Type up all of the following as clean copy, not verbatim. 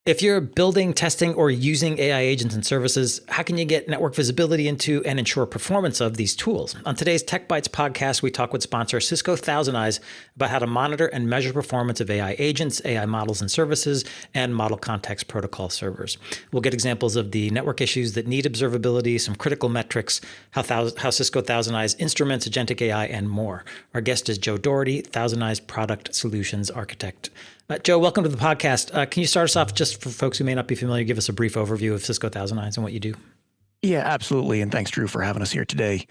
If you're building, testing, or using AI agents and services, how can you get network visibility into and ensure performance of these tools? On today's Tech Bytes podcast, we talk with sponsor Cisco ThousandEyes about how to monitor and measure performance of AI agents, AI models and services, and model context protocol servers. We'll get examples of the network issues that need observability, some critical metrics, how Cisco ThousandEyes instruments agentic AI, and more. Our guest is Joe Dougherty, ThousandEyes Product Solutions Architect. Joe, welcome to the podcast. Can you start us off, just for folks who may not be familiar, give us a brief overview of Cisco ThousandEyes and what you do? Yeah, absolutely. And thanks, Drew, for having us here today.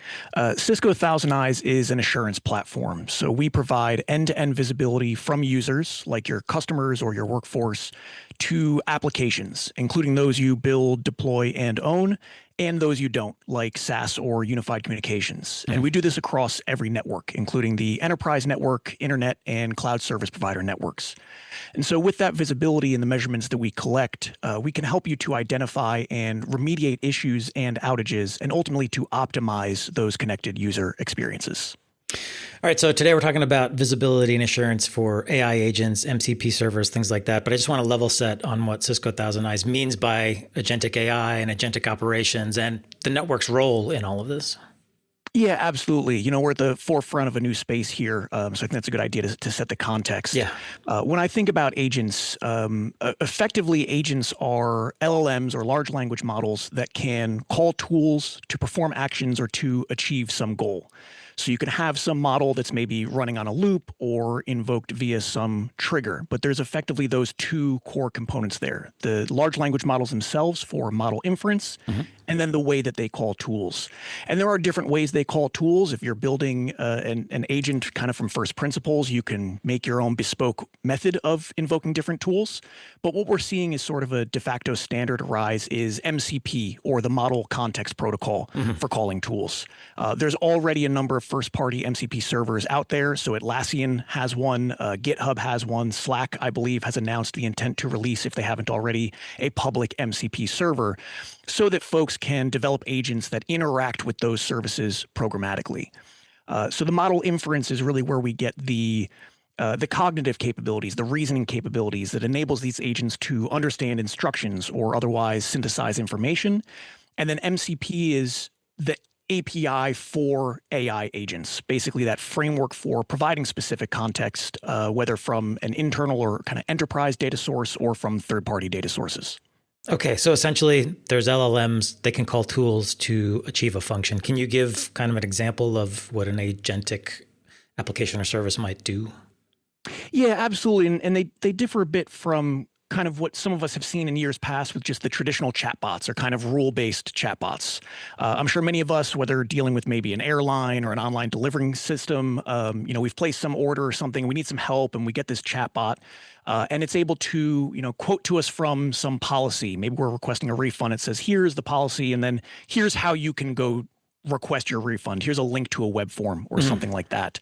Cisco ThousandEyes is an assurance platform. So we provide end-to-end visibility from users like your customers or your workforce to applications, including those you build, deploy, and own, and those you don't, like SaaS or unified communications. And we do this across every network, including the enterprise network, internet, and cloud service provider networks. And so with that visibility and the measurements that we collect, we can help you to identify and remediate issues and outages, and ultimately to optimize those connected user experiences. All right, so today we're talking about visibility and assurance for AI agents, MCP servers, things like that. But I just want to level set on what Cisco ThousandEyes means by agentic AI and agentic operations and the network's role in all of this. Yeah, absolutely. You know, we're at the forefront of a new space here, so I think that's a good idea to set the context. Yeah. When I think about agents, effectively agents are LLMs or large language models that can call tools to perform actions or to achieve some goal. So you can have some model that's maybe running on a loop or invoked via some trigger, but there's effectively those two core components there. The large language models themselves for model inference, and then the way that they call tools. And there are different ways they call tools. If you're building an agent kind of from first principles, you can make your own bespoke method of invoking different tools. But what we're seeing is sort of a de facto standard rise is MCP, or the Model Context Protocol, for calling tools. There's already a number of first-party MCP servers out there. So Atlassian has one, GitHub has one, Slack, I believe, has announced the intent to release, if they haven't already, a public MCP server, so that folks can develop agents that interact with those services programmatically. So the model inference is really where we get the cognitive capabilities, the reasoning capabilities that enables these agents to understand instructions or otherwise synthesize information. And then MCP is the API for AI agents, basically that framework for providing specific context, whether from an internal or kind of enterprise data source or from third-party data sources. Okay, so essentially there's LLMs, they can call tools to achieve a function. Can you give kind of an example of what an agentic application or service might do? Yeah, absolutely. And they differ a bit from kind of what some of us have seen in years past with just the traditional chatbots or kind of rule-based chatbots. I'm sure many of us, whether dealing with maybe an airline or an online delivering system, we've placed some order or something, we need some help, and we get this chatbot, and it's able to, quote to us from some policy. Maybe we're requesting a refund. It says, here's the policy, and then here's how you can go request your refund. Here's a link to a web form or something like that.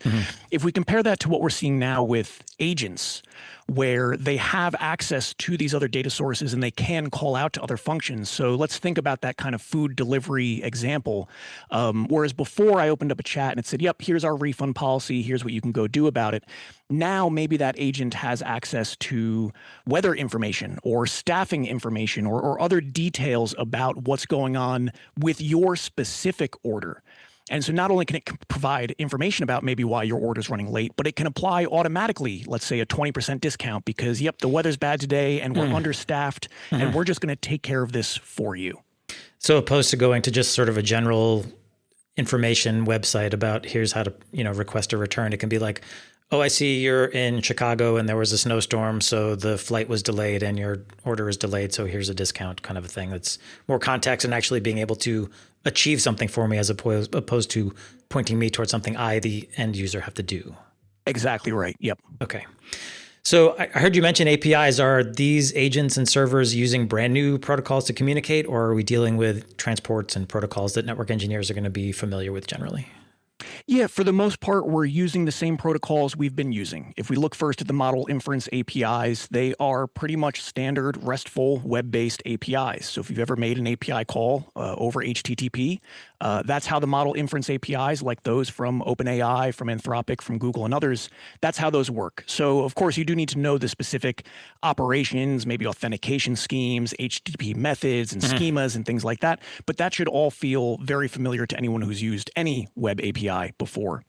If we compare that to what we're seeing now with agents, where they have access to these other data sources and they can call out to other functions. So let's think about that kind of food delivery example. Whereas before I opened up a chat and it said, yep, here's our refund policy. Here's what you can go do about it. Now, maybe that agent has access to weather information or staffing information or other details about what's going on with your specific order. And so not only can it provide information about maybe why your order is running late, but it can apply automatically, let's say a 20% discount because, yep, the weather's bad today and we're understaffed and we're just going to take care of this for you. So opposed to going to just sort of a general information website about here's how to, request a return, it can be like, oh, I see you're in Chicago and there was a snowstorm, so the flight was delayed and your order is delayed, so here's a discount, kind of a thing. That's more context and actually being able to achieve something for me as opposed to pointing me towards something I, the end user, have to do. Exactly right. Yep. Okay. So I heard you mention APIs. Are these agents and servers using brand new protocols to communicate, or are we dealing with transports and protocols that network engineers are going to be familiar with generally? Yeah, for the most part, we're using the same protocols we've been using. If we look first at the model inference APIs, they are pretty much standard RESTful web-based APIs. So if you've ever made an API call over HTTP, that's how the model inference APIs, like those from OpenAI, from Anthropic, from Google, and others, that's how those work. So of course, you do need to know the specific operations, maybe authentication schemes, HTTP methods and schemas and things like that. But that should all feel very familiar to anyone who's used any web API before.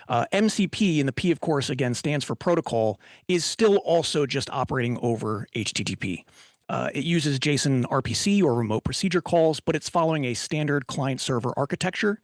MCP, and the P, of course, again, stands for protocol, is still also just operating over HTTP. It uses JSON RPC or remote procedure calls, but it's following a standard client-server architecture.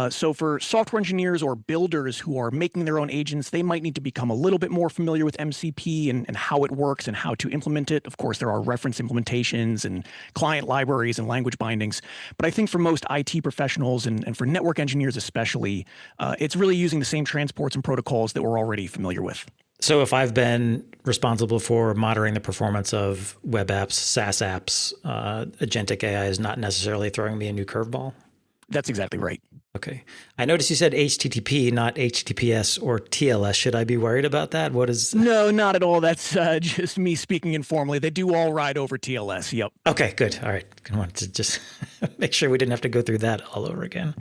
So for software engineers or builders who are making their own agents, they might need to become a little bit more familiar with MCP and how it works and how to implement it. Of course, there are reference implementations and client libraries and language bindings. But I think for most IT professionals and for network engineers especially, it's really using the same transports and protocols that we're already familiar with. So if I've been responsible for monitoring the performance of web apps, SaaS apps, agentic AI is not necessarily throwing me a new curveball? That's exactly right. Okay. I noticed you said HTTP, not HTTPS or TLS. Should I be worried about that? What is... No, not at all. That's just me speaking informally. They do all ride over TLS. Yep. Okay, good. All right. I wanted to just make sure we didn't have to go through that all over again.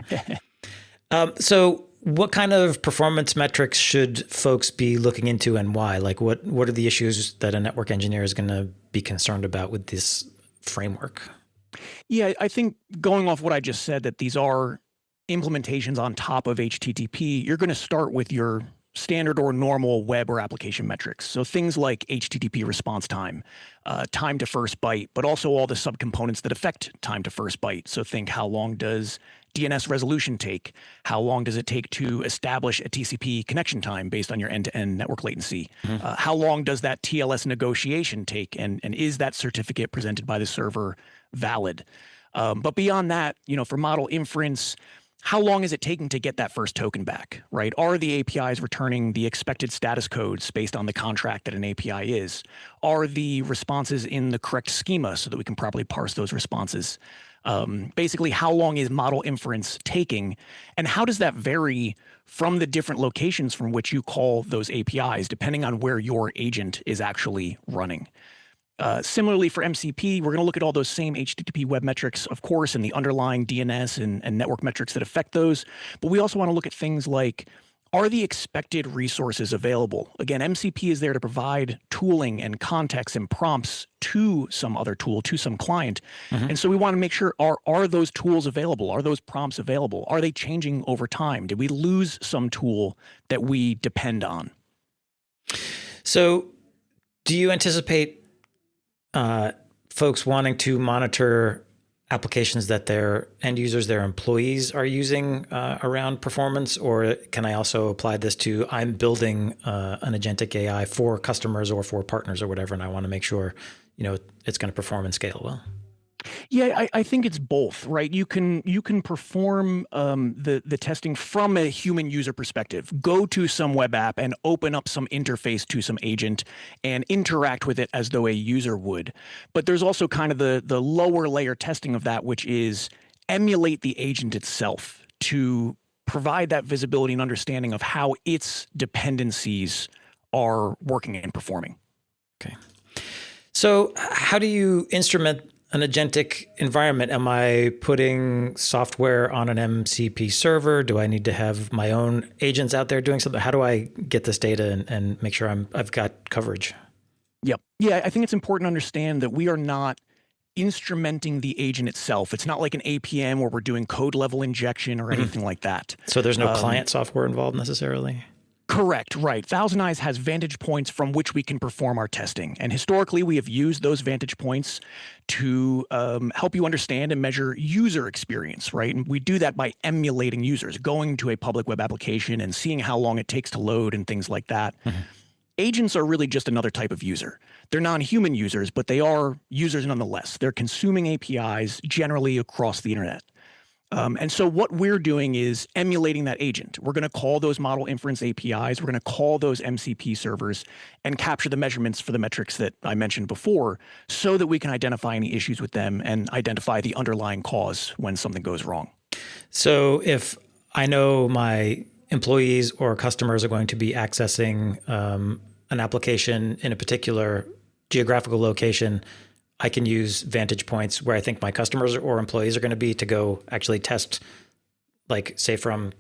So what kind of performance metrics should folks be looking into and why? Like what are the issues that a network engineer is going to be concerned about with this framework? Yeah, I think going off what I just said, that these are implementations on top of HTTP, you're going to start with your standard or normal web or application metrics. So things like HTTP response time, time to first byte, but also all the subcomponents that affect time to first byte. So think, how long does DNS resolution take? How long does it take to establish a TCP connection time based on your end-to-end network latency? How long does that TLS negotiation take? And is that certificate presented by the server valid? But beyond that, for model inference, how long is it taking to get that first token back, right? Are the APIs returning the expected status codes based on the contract that an API is? Are the responses in the correct schema so that we can properly parse those responses? Basically, how long is model inference taking? And how does that vary from the different locations from which you call those APIs, depending on where your agent is actually running? Similarly, for MCP, we're going to look at all those same HTTP web metrics, of course, and the underlying DNS and network metrics that affect those. But we also want to look at things like, are the expected resources available? Again, MCP is there to provide tooling and context and prompts to some other tool, to some client. And so we want to make sure, are those tools available? Are those prompts available? Are they changing over time? Did we lose some tool that we depend on? So do you anticipate folks wanting to monitor applications that their end users, their employees are using around performance? Or can I also apply this to, I'm building an agentic AI for customers or for partners or whatever, and I want to make sure, it's going to perform and scale well? Yeah, I think it's both, right? You can perform the testing from a human user perspective. Go to some web app and open up some interface to some agent and interact with it as though a user would. But there's also kind of the lower layer testing of that, which is emulate the agent itself to provide that visibility and understanding of how its dependencies are working and performing. Okay. So how do you instrument an agentic environment? Am I putting software on an MCP server? Do I need to have my own agents out there doing something? How do I get this data and make sure I've got coverage? Yep. Yeah, I think it's important to understand that we are not instrumenting the agent itself. It's not like an APM where we're doing code level injection or anything like that. So there's no client software involved necessarily? Correct, right. ThousandEyes has vantage points from which we can perform our testing. And historically, we have used those vantage points to help you understand and measure user experience, right? And we do that by emulating users, going to a public web application and seeing how long it takes to load and things like that. Agents are really just another type of user. They're non-human users, but they are users nonetheless. They're consuming APIs generally across the internet. And so what we're doing is emulating that agent. We're going to call those model inference APIs. We're going to call those MCP servers and capture the measurements for the metrics that I mentioned before so that we can identify any issues with them and identify the underlying cause when something goes wrong. So if I know my employees or customers are going to be accessing an application in a particular geographical location, I can use vantage points where I think my customers or employees are going to be to go actually test, like say from,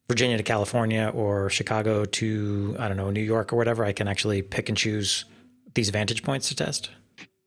Virginia to California or Chicago to, I don't know, New York or whatever. I can actually pick and choose these vantage points to test.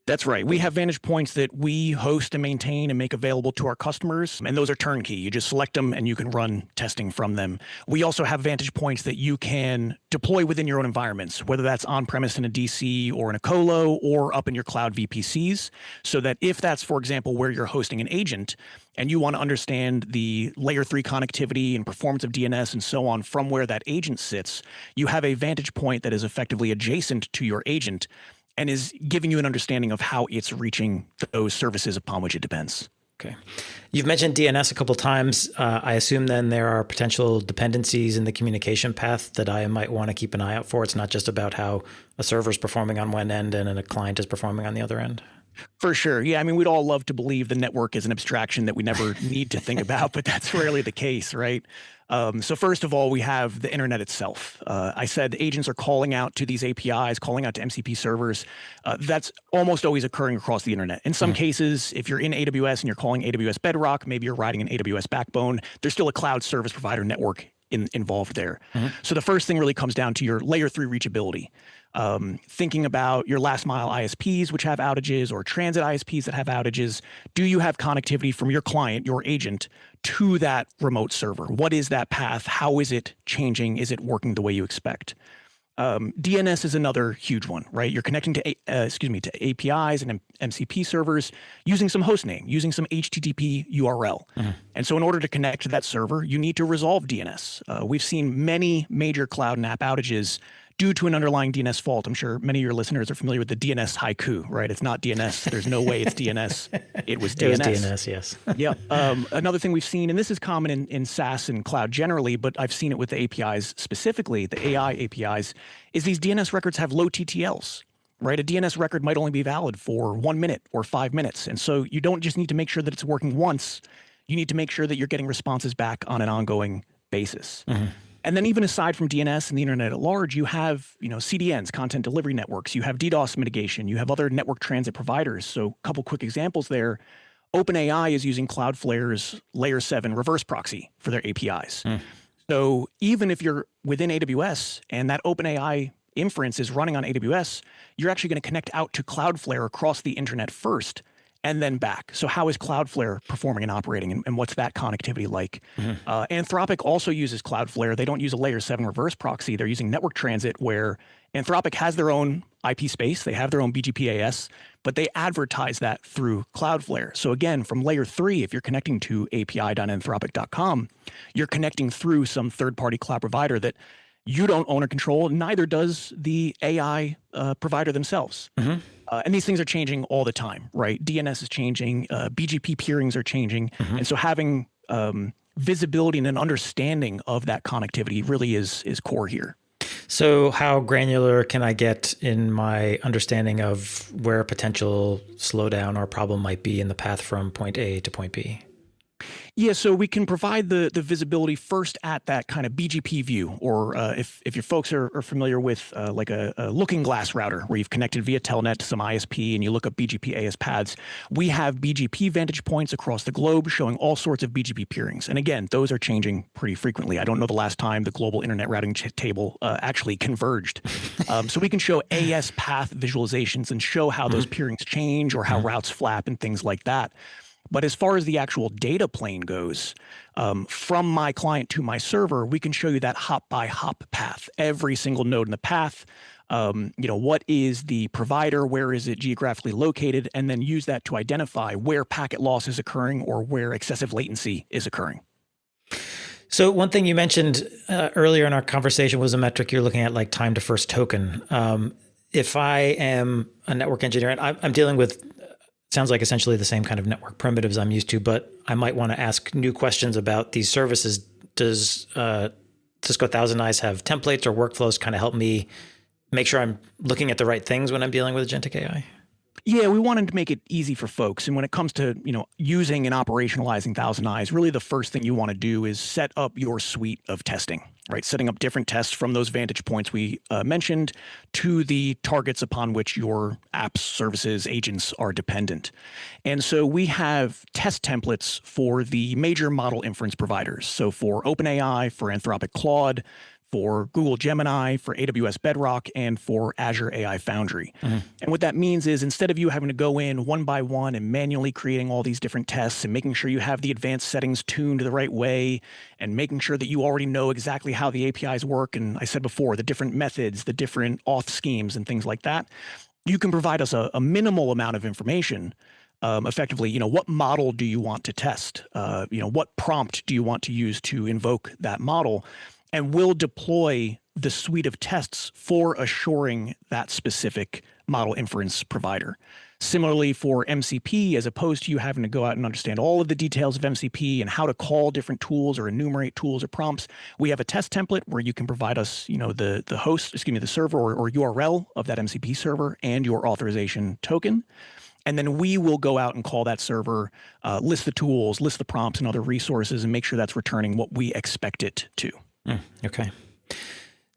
That's right. We have vantage points that we host and maintain and make available to our customers, and those are turnkey. You just select them and you can run testing from them. We also have vantage points that you can deploy within your own environments, whether that's on-premise in a DC or in a colo or up in your cloud VPCs, so that if that's, for example, where you're hosting an agent and you want to understand the layer 3 connectivity and performance of DNS and so on from where that agent sits, you have a vantage point that is effectively adjacent to your agent and is giving you an understanding of how it's reaching those services upon which it depends. Okay. You've mentioned DNS a couple of times. I assume then there are potential dependencies in the communication path that I might want to keep an eye out for. It's not just about how a server is performing on one end and a client is performing on the other end. For sure. Yeah. I mean, we'd all love to believe the network is an abstraction that we never need to think about, but that's rarely the case, right? So first of all, we have the internet itself. I said agents are calling out to these APIs, calling out to MCP servers. That's almost always occurring across the internet. In some cases, if you're in AWS and you're calling AWS Bedrock, maybe you're riding an AWS backbone, there's still a cloud service provider network involved there. So the first thing really comes down to your layer 3 reachability. Thinking about your last mile ISPs, which have outages, or transit ISPs that have outages. Do you have connectivity from your client, your agent, to that remote server? What is that path? How is it changing? Is it working the way you expect? DNS is another huge one, right? You're connecting to APIs and MCP servers using some host name, using some HTTP URL. And so in order to connect to that server, you need to resolve DNS. We've seen many major cloud and app outages due to an underlying DNS fault. I'm sure many of your listeners are familiar with the DNS haiku, right? It's not DNS. There's no way it's DNS. It was DNS. It was DNS, yes. Yeah. Another thing we've seen, and this is common in SaaS and cloud generally, but I've seen it with the APIs specifically, the AI APIs, is these DNS records have low TTLs, right? A DNS record might only be valid for 1 minute or 5 minutes. And so you don't just need to make sure that it's working once. You need to make sure that you're getting responses back on an ongoing basis. And then even aside from DNS and the internet at large, you have, CDNs, content delivery networks, you have DDoS mitigation, you have other network transit providers. So a couple quick examples there. OpenAI is using Cloudflare's Layer 7 reverse proxy for their APIs. So even if you're within AWS and that OpenAI inference is running on AWS, you're actually going to connect out to Cloudflare across the internet first and then back. So how is Cloudflare performing and operating, and what's that connectivity like? Anthropic also uses Cloudflare. They don't use a layer 7 reverse proxy. They're using network transit, where Anthropic has their own IP space. They have their own BGP-AS, but they advertise that through Cloudflare. So again, from layer 3, if you're connecting to api.anthropic.com, you're connecting through some third-party cloud provider that you don't own or control, neither does the AI provider themselves. And these things are changing all the time, right? DNS is changing, BGP peerings are changing. And so having visibility and an understanding of that connectivity really is core here. So how granular can I get in my understanding of where a potential slowdown or problem might be in the path from point A to point B? Yeah, so we can provide the visibility first at that kind of BGP view, or if your folks are familiar with like a looking glass router where you've connected via Telnet to some ISP and you look up BGP AS paths, we have BGP vantage points across the globe showing all sorts of BGP peerings. And again, those are changing pretty frequently. I don't know the last time the global internet routing table actually converged. So we can show AS path visualizations and show how those peerings change or how routes flap and things like that. But as far as the actual data plane goes, from my client to my server, we can show you that hop by hop path, every single node in the path. What is the provider? Where is it geographically located? And then use that to identify where packet loss is occurring or where excessive latency is occurring. So one thing you mentioned earlier in our conversation was a metric you're looking at, like time to first token. If I am a network engineer and I'm dealing with sounds like essentially the same kind of network primitives I'm used to, but I might want to ask new questions about these services. Does Cisco ThousandEyes have templates or workflows kind of help me make sure I'm looking at the right things when I'm dealing with agentic AI? Yeah, we wanted to make it easy for folks. And when it comes to, using and operationalizing ThousandEyes, really the first thing you want to do is set up your suite of testing, right? Setting up different tests from those vantage points we mentioned to the targets upon which your apps, services, agents are dependent. And so we have test templates for the major model inference providers. So for OpenAI, for Anthropic Claude, for Google Gemini, for AWS Bedrock, and for Azure AI Foundry. And what that means is instead of you having to go in one by one and manually creating all these different tests and making sure you have the advanced settings tuned the right way and making sure that you already know exactly how the APIs work, and I said before, the different methods, the different auth schemes and things like that, you can provide us a minimal amount of information. Effectively, what model do you want to test? What prompt do you want to use to invoke that model? And we'll deploy the suite of tests for assuring that specific model inference provider. Similarly for MCP, as opposed to you having to go out and understand all of the details of MCP and how to call different tools or enumerate tools or prompts, we have a test template where you can provide us, the server or URL of that MCP server and your authorization token. And then we will go out and call that server, list the tools, list the prompts and other resources, and make sure that's returning what we expect it to. Okay.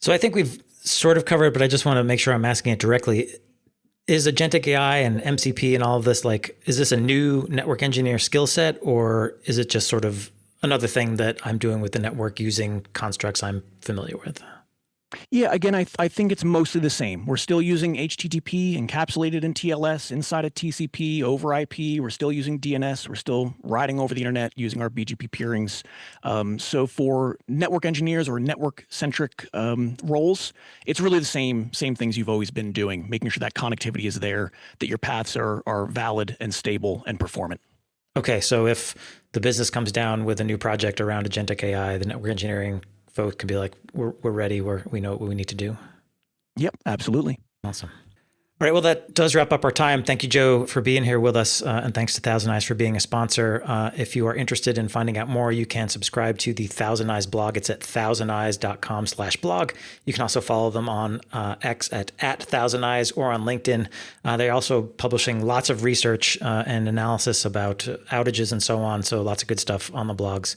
So I think we've sort of covered, but I just want to make sure I'm asking it directly. Is agentic AI and MCP and all of this, is this a new network engineer skill set, or is it just sort of another thing that I'm doing with the network using constructs I'm familiar with? Yeah, again, I think it's mostly the same. We're still using HTTP encapsulated in TLS inside of TCP over IP. We're still using DNS. We're still riding over the internet using our BGP peerings. So for network engineers or network-centric roles, it's really the same things you've always been doing, making sure that connectivity is there, that your paths are valid and stable and performant. Okay, so if the business comes down with a new project around agentic AI, the network engineering folks could be like, we're ready, we know what we need to do. Yep, absolutely. Awesome. All right, well, that does wrap up our time. Thank you, Joe, for being here with us, and thanks to ThousandEyes for being a sponsor. If you are interested in finding out more, you can subscribe to the ThousandEyes blog. It's at thousandeyes.com/blog. You can also follow them on X at ThousandEyes or on LinkedIn. They're also publishing lots of research and analysis about outages and so on, so lots of good stuff on the blogs.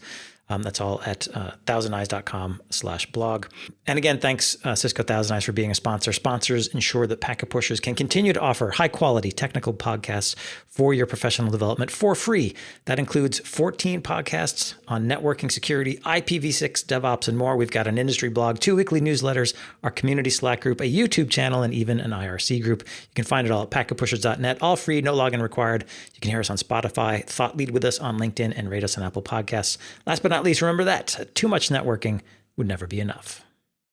That's all at thousandeyes.com/blog. And again, thanks Cisco ThousandEyes for being a sponsor. Sponsors ensure that Packet Pushers can continue to offer high quality technical podcasts for your professional development for free. That includes 14 podcasts on networking, security, IPv6, DevOps, and more. We've got an industry blog, 2 weekly newsletters, our community Slack group, a YouTube channel, and even an IRC group. You can find it all at packetpushers.net, all free, no login required. You can hear us on Spotify, thought lead with us on LinkedIn, and rate us on Apple Podcasts. Last but not least, remember that too much networking would never be enough.